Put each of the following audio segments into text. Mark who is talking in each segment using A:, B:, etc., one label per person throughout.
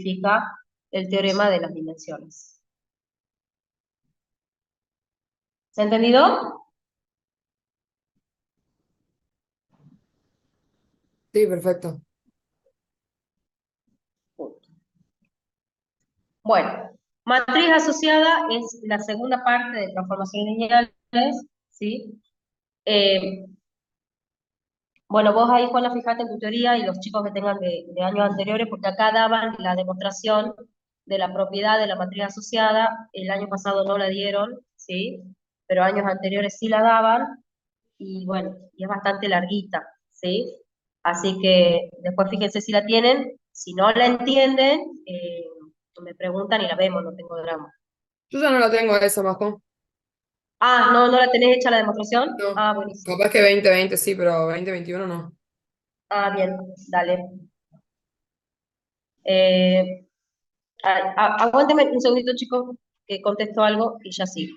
A: significa el teorema de las dimensiones. ¿Se ha entendido?
B: Sí, perfecto.
A: Bueno, matriz asociada es la segunda parte de transformaciones lineales, ¿sí? Eh, bueno, vos ahí, Juana, fijate en tu teoría y los chicos que tengan de años anteriores, porque acá daban la demostración de la propiedad de la matriz asociada, el año pasado no la dieron, ¿sí? Pero años anteriores sí la daban, y bueno, y es bastante larguita, ¿sí? Así que después fíjense si la tienen, si no la entienden, me preguntan y la vemos, no tengo drama.
B: Yo ya no la tengo esa, Majo.
A: Ah, ¿no, no la tenés hecha la demostración?
B: No.
A: Ah, buenísimo.
B: Capaz que 2020 sí, pero 2021 no.
A: Ah, bien, dale. Eh, aguánteme un segundito, chicos, que contesto algo y ya sigo.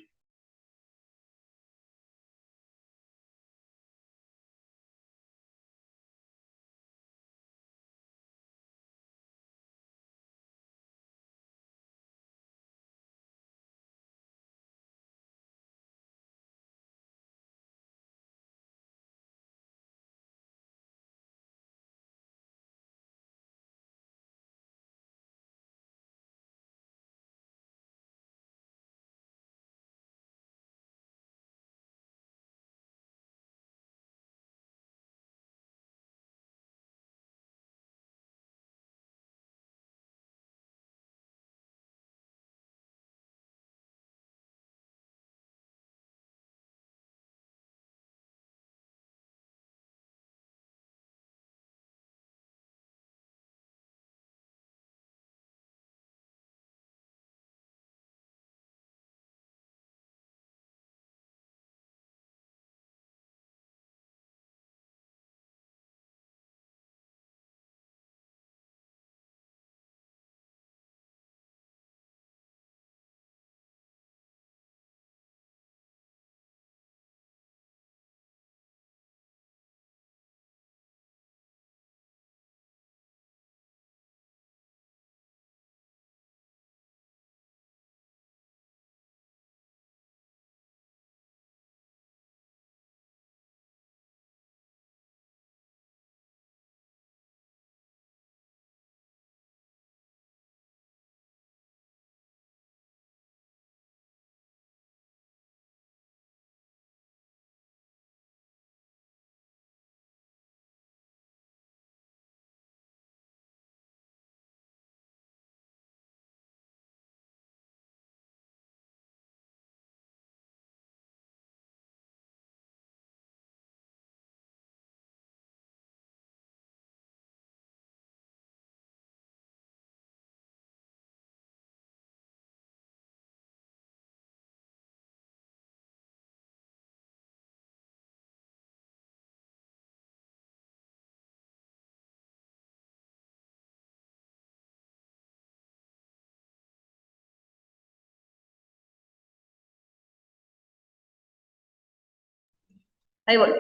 A: Ahí voy.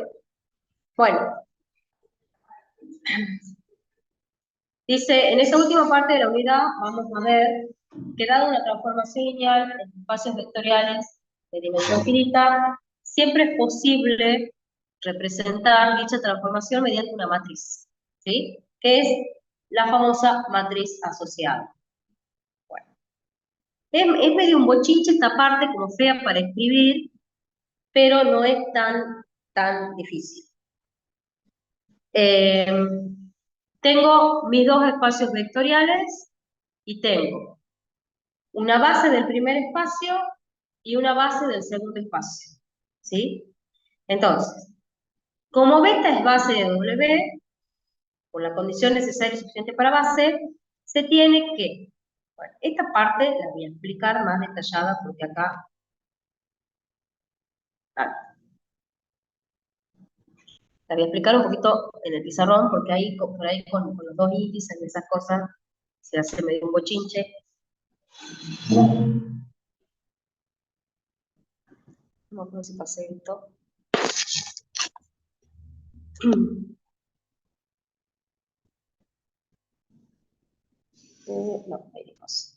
A: Bueno, dice, en esa última parte de la unidad vamos a ver que dada una transformación lineal en espacios vectoriales de dimensión finita, siempre es posible representar dicha transformación mediante una matriz, ¿sí? Que es la famosa matriz asociada. Bueno, es medio un bochinche esta parte, como fea para escribir, pero no es tan difícil. Eh, Tengo mis dos espacios vectoriales y tengo una base del primer espacio y una base del segundo espacio, ¿sí? Entonces, como beta es base de W, por la condición necesaria y suficiente para base, se tiene que, bueno, esta parte la voy a explicar más detallada porque acá, la voy a explicar un poquito en el pizarrón porque ahí, por ahí con los dos índices y esas cosas se hace medio un bochinche. No creo si pasé esto. No, ahí vamos.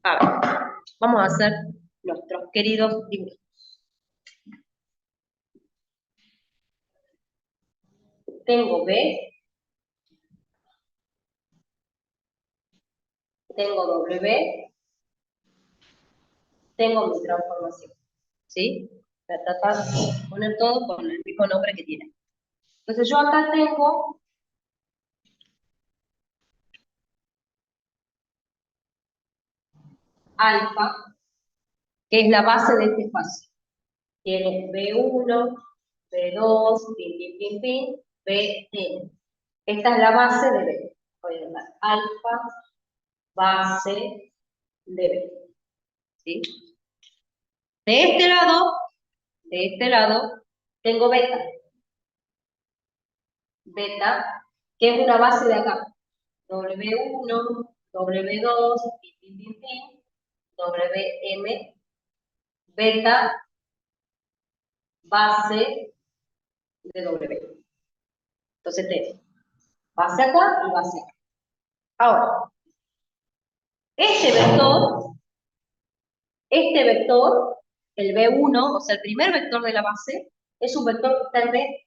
A: A ver, vamos a hacer nuestros queridos dibujos. Tengo B, tengo W, tengo mi transformación, ¿sí? Voy a tratar de poner todo con el mismo nombre que tiene. Entonces yo acá tengo alfa, que es la base de este espacio. Tiene B1, B2, pin, pin, pin, pin, Bn. Esta es la base de B. Voy a dar alfa, base de B. ¿Sí? De este lado, tengo beta. Beta, que es una base de acá. W1, W2, pin, pin, pin, pin, Wm, beta, base de W. Entonces tengo base acá y base acá. Ahora, este vector, el B1, o sea, el primer vector de la base, es un vector que está en B.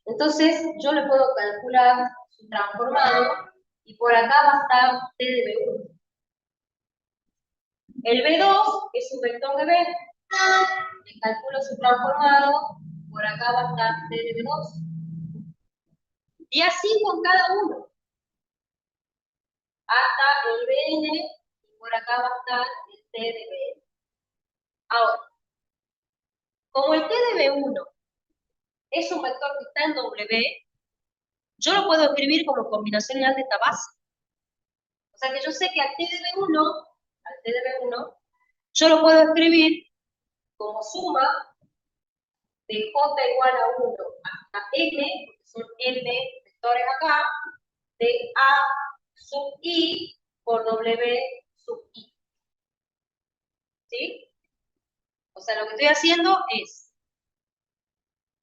A: Entonces, yo le puedo calcular su transformado y por acá va a estar T de B1. El B2 es un vector de B. Le calculo su transformado, por acá va a estar T de B2. Y así con cada uno. Hasta el Bn y por acá va a estar el T de Bn. Ahora, como el T de B1 es un vector que está en W, yo lo puedo escribir como combinación ideal de esta base. O sea que yo sé que al T de B1, yo lo puedo escribir como suma de J igual a 1 hasta N, porque son N vectores acá, de A sub I por W sub I. ¿Sí? O sea, lo que estoy haciendo es,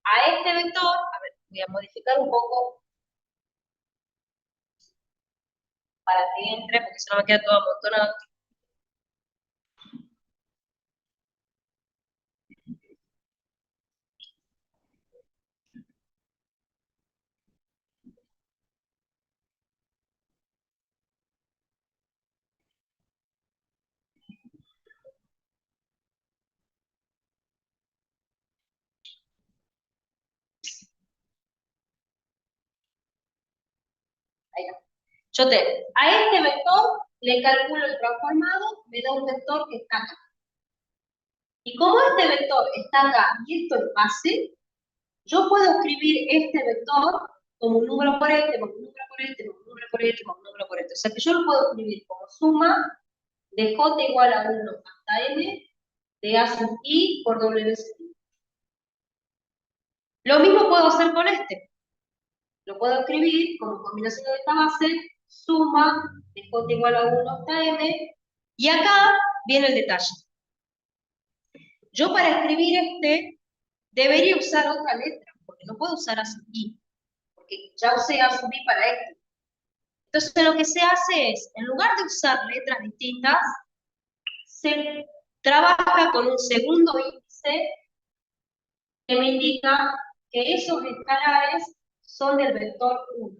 A: a este vector, a ver, voy a modificar un poco para que entre, porque si no me queda todo amontonado. Ahí está. A este vector le calculo el transformado, me da un vector que está acá. Y como este vector está acá y esto es base, yo puedo escribir este vector como un número por este, como un número por este, como un número por este, como un número por este. O sea que yo lo puedo escribir como suma de j igual a 1 hasta n de a sub i por w sub i. Lo mismo puedo hacer con este. Lo puedo escribir como combinación de esta base, suma de j igual a 1 hasta m, y acá viene el detalle. Yo para escribir este debería usar otra letra, porque no puedo usar a sub i, porque ya usé a sub i para este. Entonces lo que se hace es, en lugar de usar letras distintas, se trabaja con un segundo índice que me indica que esos escalares son del vector 1.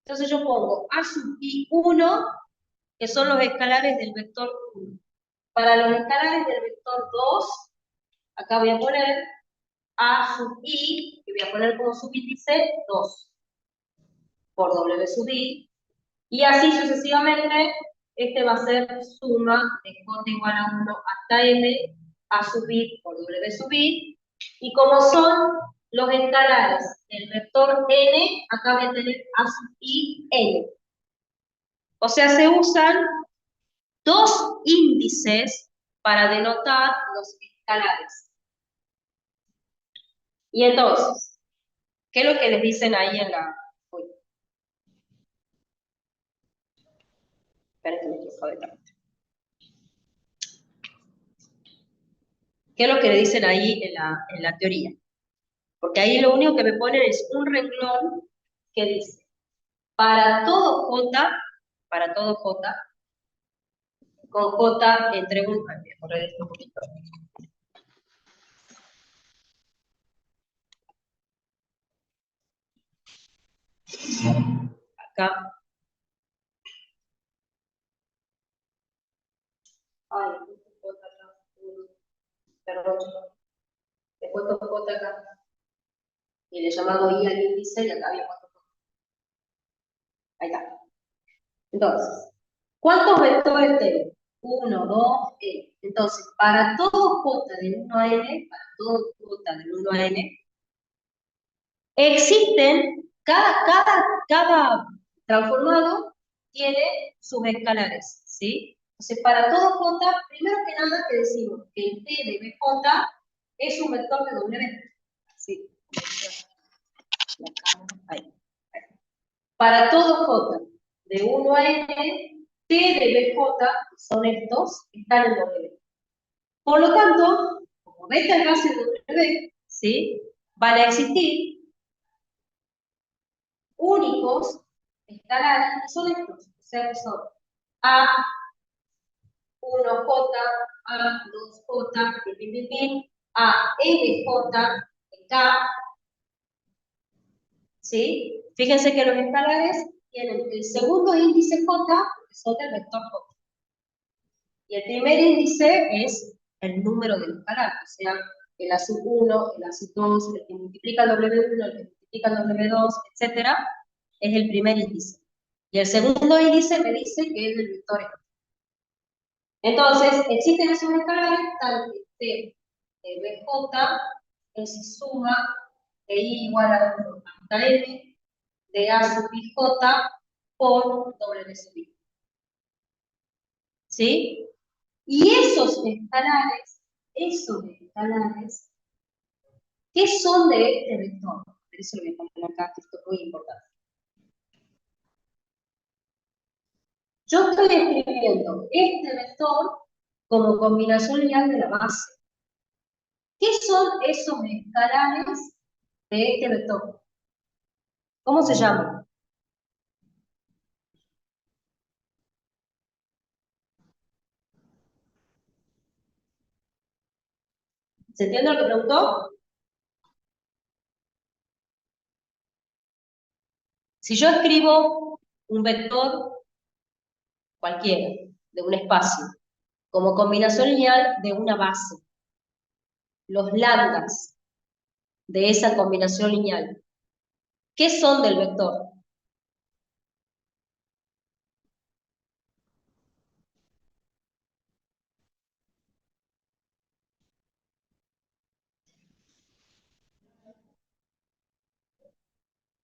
A: Entonces yo pongo a sub i1, que son los escalares del vector 1. Para los escalares del vector 2, acá voy a poner a sub i, que voy a poner como subíndice 2, por w sub i, y así sucesivamente, este va a ser suma de j igual a 1 hasta m, a sub i por w sub i, y como son los escalares del vector n, acá voy a tener a sub i n. O sea, se usan dos índices para denotar los escalares. Y entonces, ¿Qué es lo que les dicen ahí en la... Uy, esperen que me equivoco de tarjeta. ¿Qué es lo que le dicen ahí en la teoría? Porque ahí lo único que me ponen es un renglón que dice, para todo J, con J entre un... Ay, voy a correr esto un poquito. Acá. Ay, J acá. Perdón, he puesto J acá. Y le he llamado I al índice y acá había puesto J. Ahí está. Entonces, ¿cuántos vectores tengo? 1, 2, n. Entonces, para todo J del 1 a n, para todo J del 1 a n, existen, cada transformado tiene sus escalares, ¿sí? Entonces, para todo J, primero que nada que decimos que el T de BJ es un vector de W. ¿Sí? Ahí. Para todo J de 1 a n, T de BJ, que son estos, están en W. Por lo tanto, como beta es base de W, ¿sí? Van a existir únicos escalares que son estos, o sea que son A1J, A2J, ANJ, K, ¿sí? Fíjense que los escalares tienen el segundo índice J, que son del vector J. Y el primer índice es el número del escalar, o sea, el A sub 1, el A sub 2, el que multiplica el W1, el que multiplica el W2, etc., es el primer índice. Y el segundo índice me dice que es del vector J. Entonces, existen esos escalares, tal que T de BJ es suma de I igual a 1 hasta M de A sub I J por W sub I. ¿Sí? Y esos escalares, ¿qué son de este vector? Por eso lo voy a poner acá, que esto es muy importante. Yo estoy escribiendo este vector como combinación lineal de la base. ¿Qué son esos escalares de este vector? ¿Cómo se llaman? ¿Se entiende lo que preguntó? Si yo escribo un vector cualquiera, de un espacio, como combinación lineal de una base, los lambdas de esa combinación lineal, ¿qué son del vector?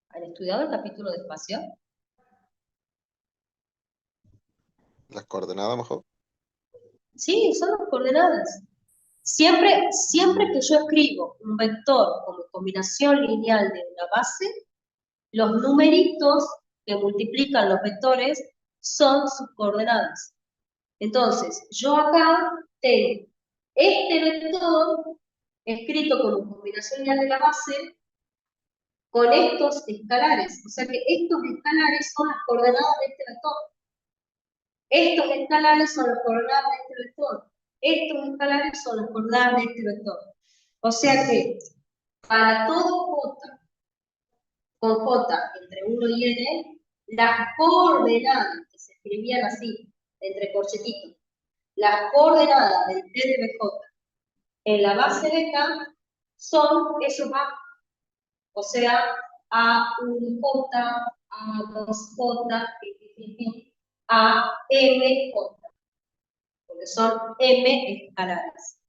A: ¿Han estudiado el capítulo de espacio?
C: Las coordenadas mejor.
A: Sí, son las coordenadas. Siempre que yo escribo un vector como combinación lineal de una base, los numeritos que multiplican los vectores son sus coordenadas. Entonces, yo acá tengo este vector escrito como combinación lineal de la base con estos escalares. O sea que estos escalares son las coordenadas de este vector. Estos escalares son las coordenadas de este vector. Estos escalares son las coordenadas de este vector. O sea que para todo J con J entre 1 y N, las coordenadas que se escribían así, entre corchetitos, las coordenadas del T de BJ en la base beta son esos A. O sea, A1J, A2J, AMJ, porque son M escalares.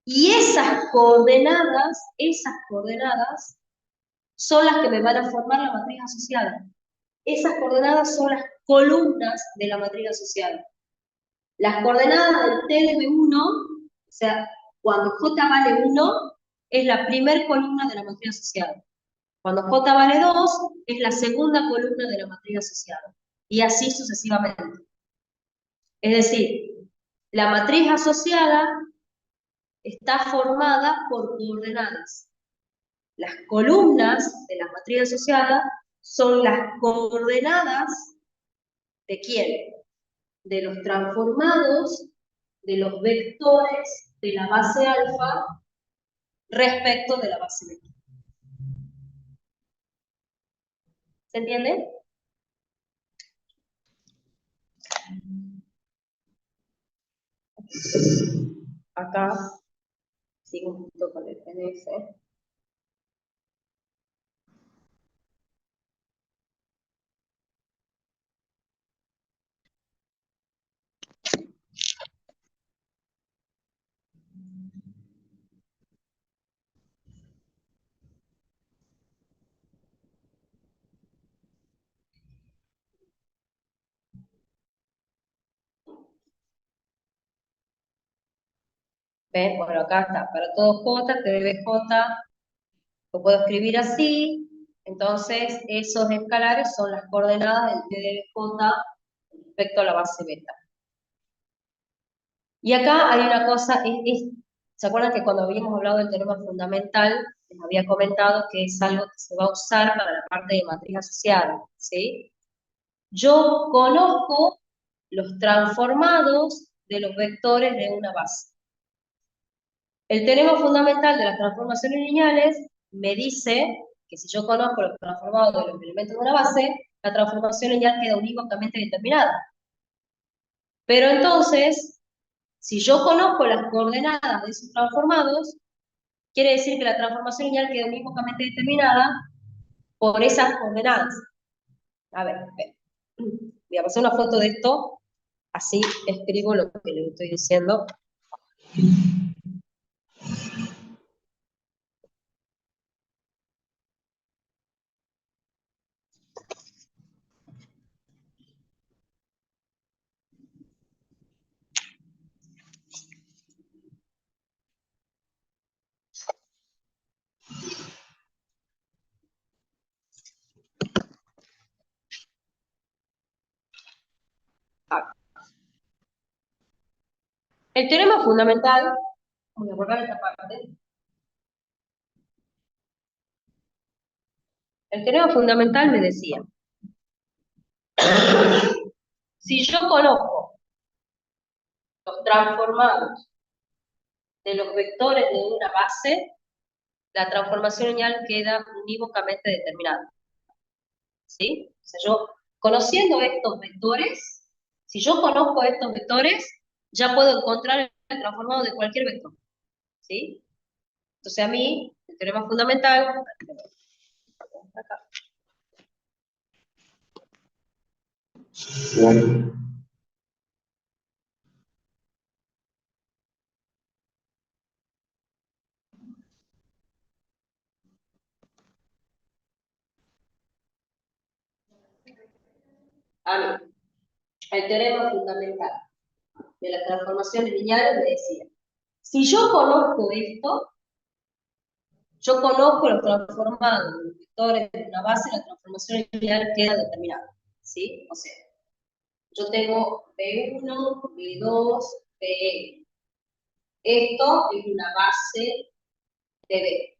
A: Y esas coordenadas son las que me van a formar la matriz asociada. Esas coordenadas son las columnas de la matriz asociada. Las coordenadas del T de B1, o sea, cuando J vale 1, es la primer columna de la matriz asociada. Cuando J vale 2, es la segunda columna de la matriz asociada. Y así sucesivamente. Es decir, la matriz asociada está formada por coordenadas. Las columnas de la matriz asociada son las coordenadas ¿de quién? De los transformados de los vectores de la base alfa respecto de la base beta. ¿Se entiende? Acá sigo un poquito con el PDF. ¿Ven? Bueno, acá está. Para todo J, T de BJ, lo puedo escribir así. Entonces, esos escalares son las coordenadas del T de BJ respecto a la base beta. Y acá hay una cosa, ¿se acuerdan que cuando habíamos hablado del teorema fundamental, les había comentado que es algo que se va a usar para la parte de matriz asociada, ¿sí? Yo conozco los transformados de los vectores de una base. El teorema fundamental de las transformaciones lineales me dice que si yo conozco los transformados de los elementos de una base, la transformación lineal queda unívocamente determinada. Pero entonces, si yo conozco las coordenadas de esos transformados, quiere decir que la transformación lineal queda unívocamente determinada por esas coordenadas. A ver, voy a pasar una foto de esto, así escribo lo que les estoy diciendo. El teorema fundamental, voy a borrar esta parte. El teorema fundamental me decía, si yo conozco los transformados de los vectores de una base, la transformación lineal queda unívocamente determinada. ¿Sí? O sea, yo, conociendo estos vectores, si yo conozco estos vectores, ya puedo encontrar el transformado de cualquier vector. ¿Sí? Entonces a mí, el teorema fundamental, acá. A mí, el teorema fundamental de las transformaciones lineales me decía, si yo conozco esto, yo conozco los transformados de los vectores de una base, la transformación lineal queda determinada. ¿Sí? O sea, yo tengo B1, B2, Bn. Esto es una base de B.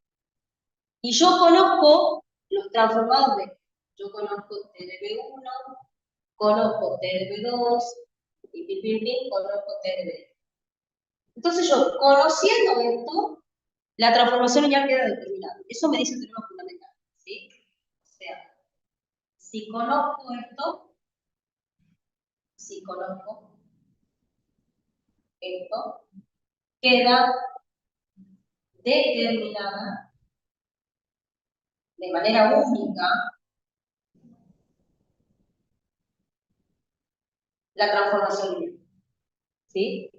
A: Y yo conozco los transformados de, yo conozco T de B1, conozco T de B2, y conozco T de B. Entonces yo, conociendo esto, la transformación lineal queda determinada. Eso me dice el teorema fundamental. ¿Sí? O sea, si conozco esto, queda determinada de manera única la transformación lineal. ¿Sí?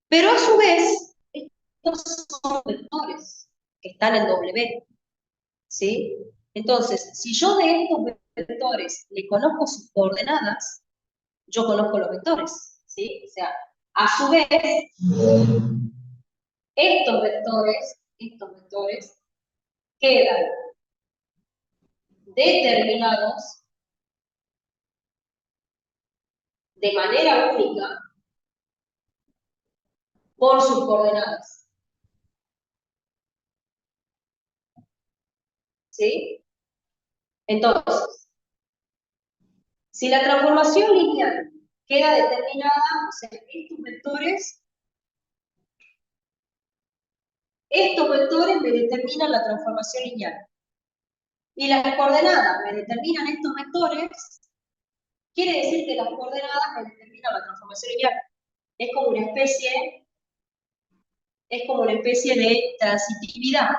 A: Pero a su vez, estos son vectores que están en W. ¿Sí? Entonces, si yo de estos vectores le conozco sus coordenadas, yo conozco los vectores. ¿Sí? O sea, a su vez, estos vectores estos vectores quedan determinados de manera única por sus coordenadas. ¿Sí? Entonces, si la transformación lineal queda determinada, o sea, estos vectores me determinan la transformación lineal. Y las coordenadas me determinan estos vectores, quiere decir que las coordenadas me determinan la transformación lineal. Es como una especie de transitividad.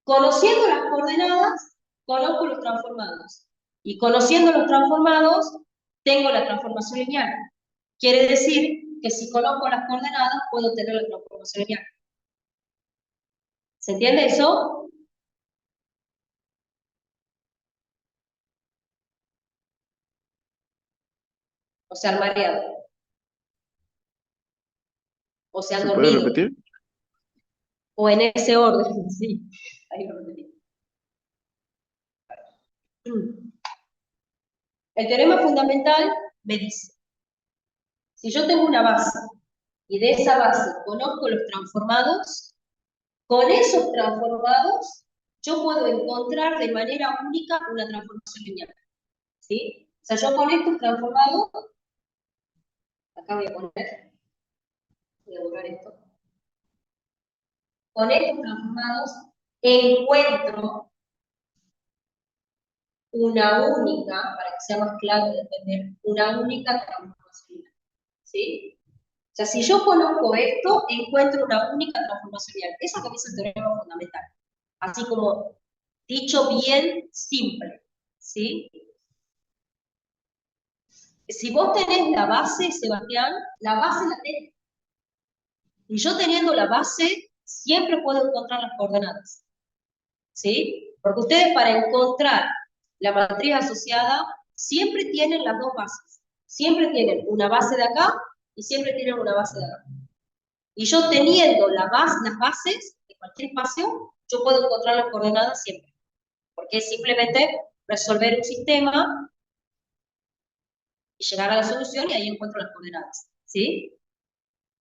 A: Conociendo las coordenadas, conozco los transformados. Y conociendo los transformados, tengo la transformación lineal. Quiere decir que si conozco las coordenadas, puedo tener la transformación lineal. ¿Se entiende eso? O sea, mareado. O sea,
C: ¿Se puede
A: dormido.
C: repetir?
A: O en ese orden, sí. Ahí lo repetí. El teorema fundamental me dice, si yo tengo una base y de esa base conozco los transformados, con esos transformados yo puedo encontrar de manera única una transformación lineal. ¿Sí? O sea, yo con estos transformados, acá voy a borrar esto. Con estos transformados encuentro una única, para que sea más claro de entender, una única transformación lineal. ¿Sí? O sea, si yo conozco esto, encuentro una única transformación lineal. Eso es lo que dice el teorema fundamental. Así como dicho bien simple. ¿Sí? Si vos tenés la base, Sebastián, la base la tenés. Y yo teniendo la base, siempre puedo encontrar las coordenadas. ¿Sí? Porque ustedes para encontrar la matriz asociada, siempre tienen las dos bases. Siempre tienen una base de acá y siempre tienen una base de acá. Y yo teniendo las bases de cualquier espacio, yo puedo encontrar las coordenadas siempre. Porque es simplemente resolver un sistema y llegar a la solución y ahí encuentro las coordenadas. ¿Sí?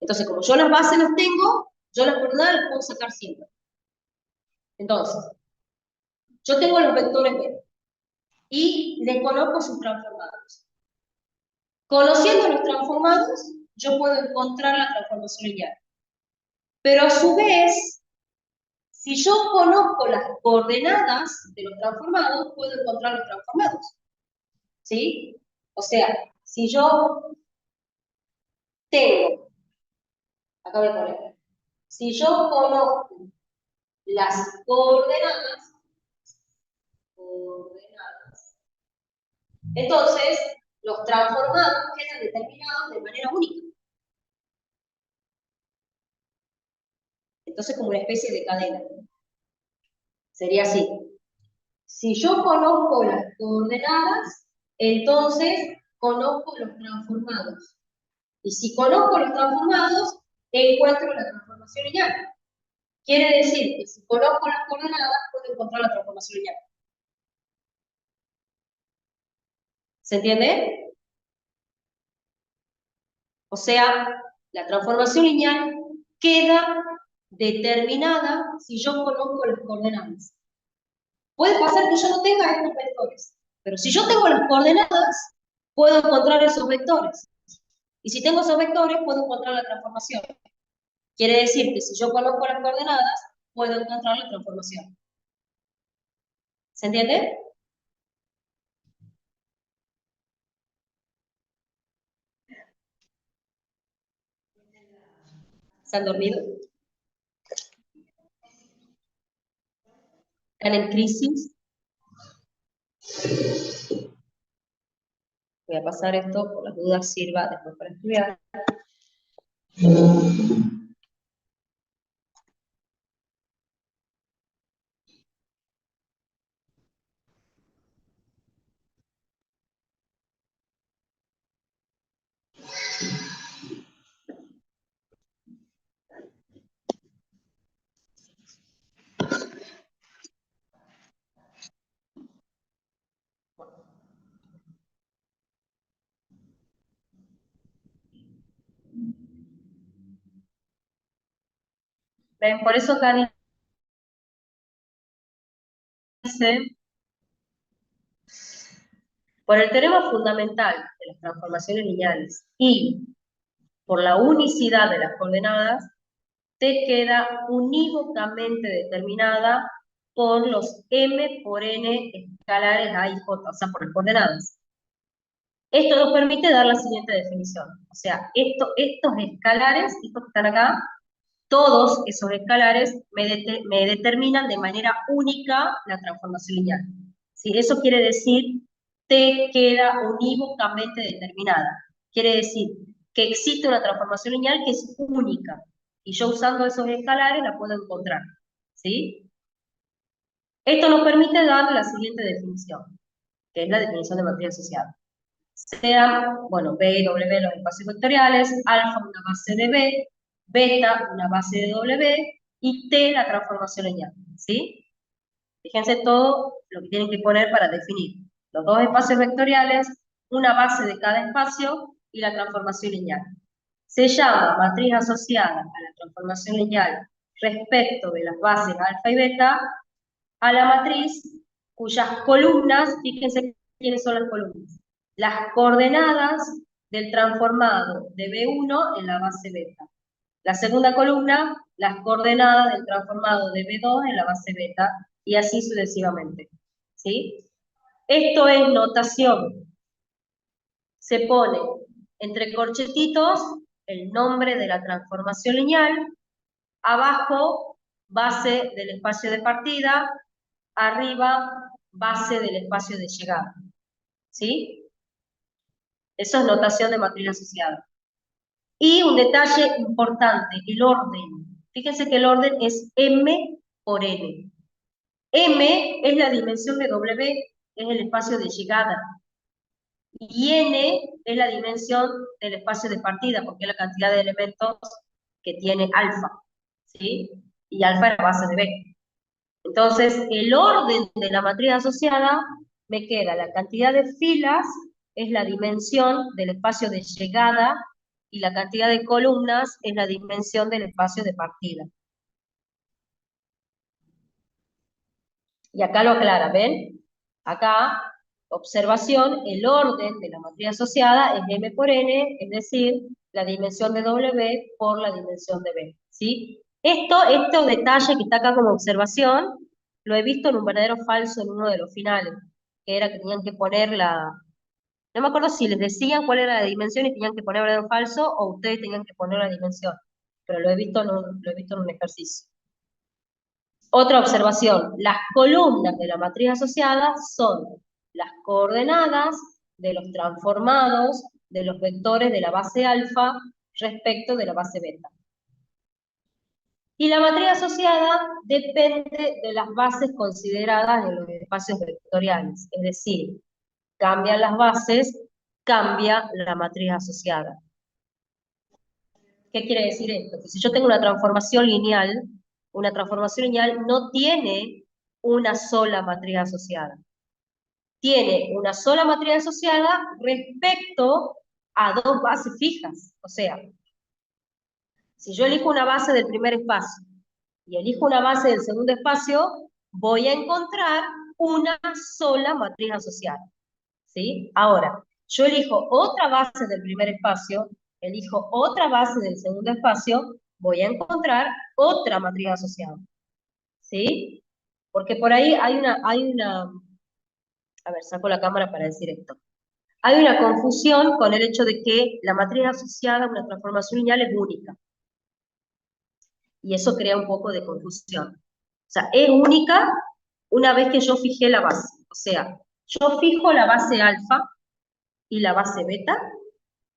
A: Entonces, como yo las bases las tengo, yo las coordenadas las puedo sacar siempre. Entonces, yo tengo los vectores B y les conozco sus transformados. Conociendo los transformados, yo puedo encontrar la transformación lineal. Pero a su vez, si yo conozco las coordenadas de los transformados, puedo encontrar los transformados. ¿Sí? O sea, si yo tengo, acá voy a poner, si yo conozco las coordenadas, entonces los transformados quedan determinados de manera única. Entonces, como una especie de cadena. Sería así. Si yo conozco las coordenadas, entonces conozco los transformados. Y si conozco los transformados, encuentro la transformación lineal. Quiere decir que si conozco las coordenadas, puedo encontrar la transformación lineal. ¿Se entiende? O sea, la transformación lineal queda determinada si yo conozco las coordenadas. Puede pasar que yo no tenga estos vectores, pero si yo tengo las coordenadas, puedo encontrar esos vectores. Y si tengo esos vectores, puedo encontrar la transformación. Quiere decir que si yo conozco las coordenadas, puedo encontrar la transformación. ¿Se entiende? ¿Se han dormido? ¿Están en crisis? Voy a pasar esto, por las dudas sirva después para estudiar. ¿Ven? Por eso acá dice, por el teorema fundamental de las transformaciones lineales y por la unicidad de las coordenadas, T queda unívocamente determinada por los m por n escalares a y j, o sea, por las coordenadas. Esto nos permite dar la siguiente definición. O sea, estos escalares, estos que están acá, todos esos escalares me determinan de manera única la transformación lineal. ¿Sí? Eso quiere decir, T queda unívocamente determinada. Quiere decir que existe una transformación lineal que es única. Y yo usando esos escalares la puedo encontrar. ¿Sí? Esto nos permite dar la siguiente definición, que es la definición de matriz asociada. Sea, bueno, B y W los espacios vectoriales, alfa una base de B, beta una base de W, y T la transformación lineal, ¿sí? Fíjense todo lo que tienen que poner para definir los dos espacios vectoriales, una base de cada espacio y la transformación lineal. Se llama matriz asociada a la transformación lineal respecto de las bases alfa y beta a la matriz cuyas columnas, fíjense quiénes son las columnas, las coordenadas del transformado de B1 en la base beta. La segunda columna, las coordenadas del transformado de B2 en la base beta, y así sucesivamente. ¿Sí? Esto es notación. Se pone entre corchetitos el nombre de la transformación lineal, abajo base del espacio de partida, arriba base del espacio de llegada. ¿Sí? Eso es notación de matriz asociada. Y un detalle importante, el orden. Fíjense que el orden es m por n. M es la dimensión de W, es el espacio de llegada. Y n es la dimensión del espacio de partida, porque es la cantidad de elementos que tiene alfa. ¿Sí? Y alfa es la base de B. Entonces, el orden de la matriz asociada me queda la cantidad de filas, es la dimensión del espacio de llegada, y la cantidad de columnas es la dimensión del espacio de partida. Y acá lo aclara, ¿ven? Acá, observación, el orden de la matriz asociada es m por n, es decir, la dimensión de W por la dimensión de B, ¿sí? Este detalle que está acá como observación, lo he visto en un verdadero falso en uno de los finales, que era que tenían que poner no me acuerdo si les decían cuál era la dimensión y tenían que poner verdadero falso, o ustedes tenían que poner la dimensión, pero lo he visto en un ejercicio. Otra observación, las columnas de la matriz asociada son las coordenadas de los transformados de los vectores de la base alfa respecto de la base beta. Y la matriz asociada depende de las bases consideradas en los espacios vectoriales, es decir, cambian las bases, cambia la matriz asociada. ¿Qué quiere decir esto? Que si yo tengo una transformación lineal no tiene una sola matriz asociada. Tiene una sola matriz asociada respecto a dos bases fijas. O sea, si yo elijo una base del primer espacio y elijo una base del segundo espacio, voy a encontrar una sola matriz asociada. ¿Sí? Ahora, yo elijo otra base del primer espacio, elijo otra base del segundo espacio, voy a encontrar otra matriz asociada. ¿Sí? Porque por ahí hay una, a ver, saco la cámara para decir esto. Hay una confusión con el hecho de que la matriz asociada a una transformación lineal es única. Y eso crea un poco de confusión. O sea, es única una vez que yo fijé la base. O sea, yo fijo la base alfa y la base beta,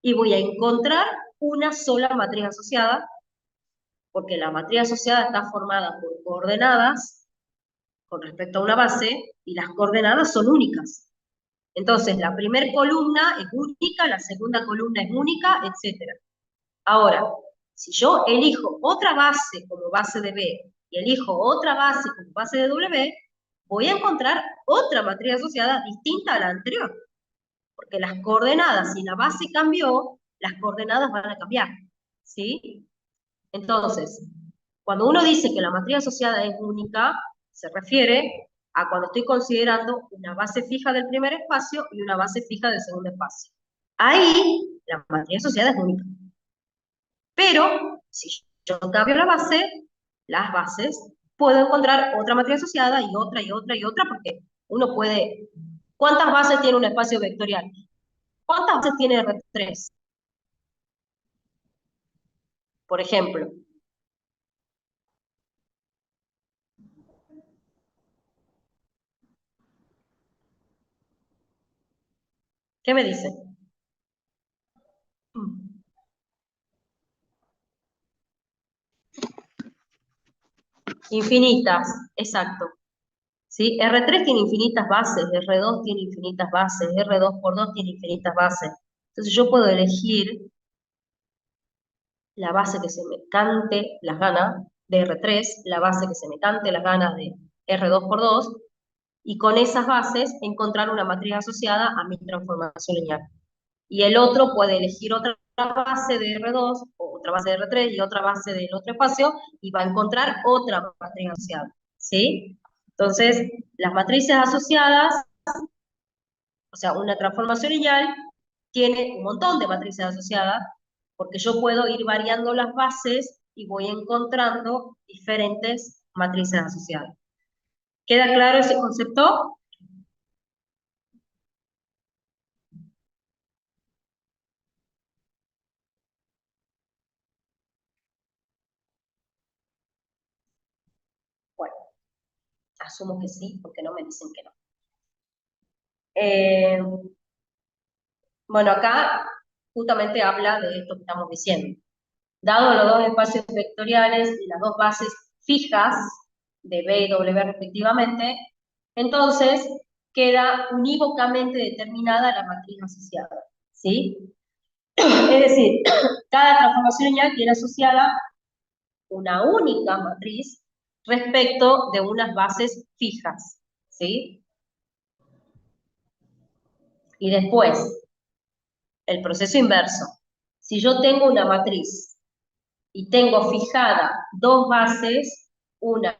A: y voy a encontrar una sola matriz asociada, porque la matriz asociada está formada por coordenadas con respecto a una base, y las coordenadas son únicas. Entonces, la primera columna es única, la segunda columna es única, etc. Ahora, si yo elijo otra base como base de B, y elijo otra base como base de W, voy a encontrar otra matriz asociada distinta a la anterior. Porque las coordenadas, si la base cambió, las coordenadas van a cambiar, ¿sí? Entonces, Cuando uno dice que la matriz asociada es única, se refiere a cuando estoy considerando una base fija del primer espacio y una base fija del segundo espacio. Ahí, la matriz asociada es única. Pero, si yo cambio la base, las bases, puedo encontrar otra matriz asociada y otra y otra y otra, porque uno puede... ¿Cuántas bases tiene un espacio vectorial? ¿Cuántas bases tiene R3? Por ejemplo. ¿Qué me dice? Infinitas, exacto. ¿Sí? R3 tiene infinitas bases, R2 tiene infinitas bases, R2 por 2 tiene infinitas bases. Entonces yo puedo elegir la base que se me cante las ganas de R3, la base que se me cante las ganas de R2 por 2, y con esas bases encontrar una matriz asociada a mi transformación lineal. Y el otro puede elegir otra base de R2, o otra base de R3 y otra base del otro espacio, y va a encontrar otra matriz asociada. ¿Sí? Entonces, las matrices asociadas, o sea, una transformación lineal, tiene un montón de matrices asociadas, porque yo puedo ir variando las bases y voy encontrando diferentes matrices asociadas. ¿Queda claro ese concepto? Bueno, asumo que sí, porque no me dicen que no. Bueno, acá justamente habla de esto que estamos diciendo. Dado los dos espacios vectoriales y las dos bases fijas de B y W respectivamente, entonces queda unívocamente determinada la matriz asociada, ¿sí? Es decir, cada transformación lineal tiene asociada una única matriz respecto de unas bases fijas, ¿sí? Y después, el proceso inverso. Si yo tengo una matriz y tengo fijada dos bases, una